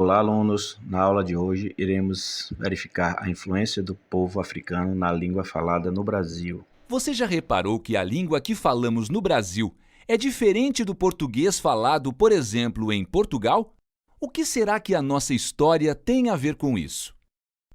Olá, alunos! Na aula de hoje, iremos verificar a influência do povo africano na língua falada no Brasil. Você já reparou que a língua que falamos no Brasil é diferente do português falado, por exemplo, em Portugal? O que será que a nossa história tem a ver com isso?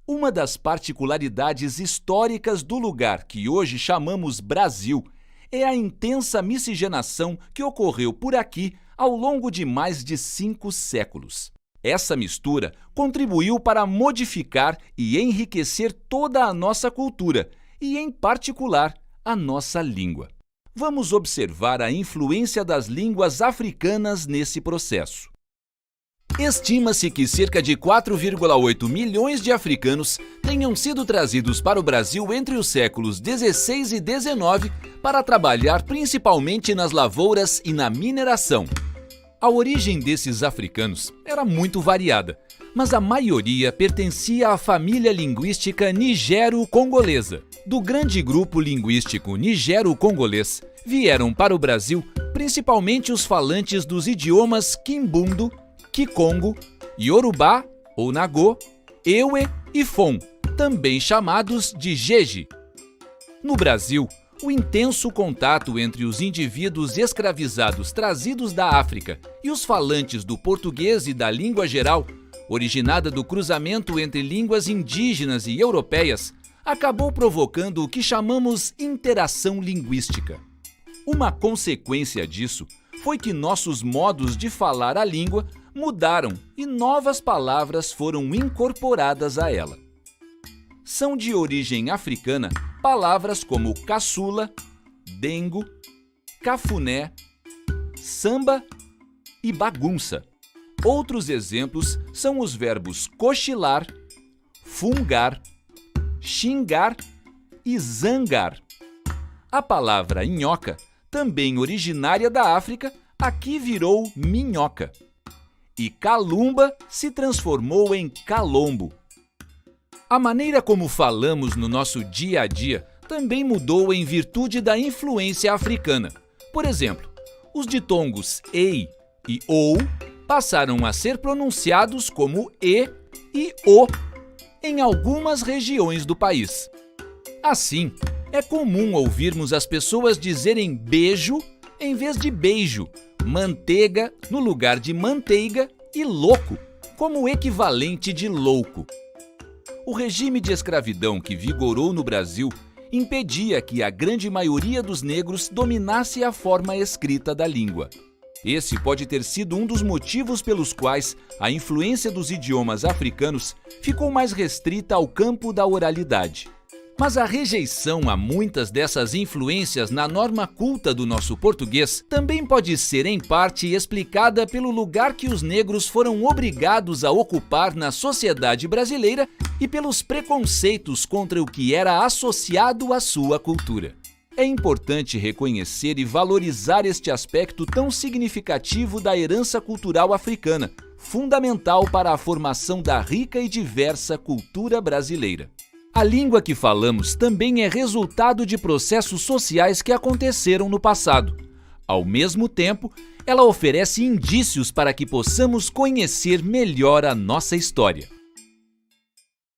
Uma das particularidades históricas do lugar que hoje chamamos Brasil é a intensa miscigenação que ocorreu por aqui ao longo de mais de 5 séculos. Essa mistura contribuiu para modificar e enriquecer toda a nossa cultura e, em particular, a nossa língua. Vamos observar a influência das línguas africanas nesse processo. Estima-se que cerca de 4,8 milhões de africanos tenham sido trazidos para o Brasil entre os séculos 16 e 19 para trabalhar principalmente nas lavouras e na mineração. A origem desses africanos era muito variada, mas a maioria pertencia à família linguística nigero-congolesa. Do grande grupo linguístico nigero-congolês, vieram para o Brasil principalmente os falantes dos idiomas quimbundo, kikongo, yorubá ou nagô, ewe e fon, também chamados de jeje. No Brasil, o intenso contato entre os indivíduos escravizados trazidos da África e os falantes do português e da língua geral, originada do cruzamento entre línguas indígenas e europeias, acabou provocando o que chamamos interação linguística. Uma consequência disso foi que nossos modos de falar a língua mudaram e novas palavras foram incorporadas a ela. São de origem africana palavras como caçula, dengo, cafuné, samba e bagunça. Outros exemplos são os verbos cochilar, fungar, xingar e zangar. A palavra nhoca, também originária da África, aqui virou minhoca. E calumba se transformou em calombo. A maneira como falamos no nosso dia a dia também mudou em virtude da influência africana. Por exemplo, os ditongos ei e ou passaram a ser pronunciados como e e o em algumas regiões do país. Assim, é comum ouvirmos as pessoas dizerem beijo em vez de beijo, manteiga no lugar de manteiga e louco como equivalente de louco. O regime de escravidão que vigorou no Brasil impedia que a grande maioria dos negros dominasse a forma escrita da língua. Esse pode ter sido um dos motivos pelos quais a influência dos idiomas africanos ficou mais restrita ao campo da oralidade. Mas a rejeição a muitas dessas influências na norma culta do nosso português também pode ser, em parte, explicada pelo lugar que os negros foram obrigados a ocupar na sociedade brasileira e pelos preconceitos contra o que era associado à sua cultura. É importante reconhecer e valorizar este aspecto tão significativo da herança cultural africana, fundamental para a formação da rica e diversa cultura brasileira. A língua que falamos também é resultado de processos sociais que aconteceram no passado. Ao mesmo tempo, ela oferece indícios para que possamos conhecer melhor a nossa história.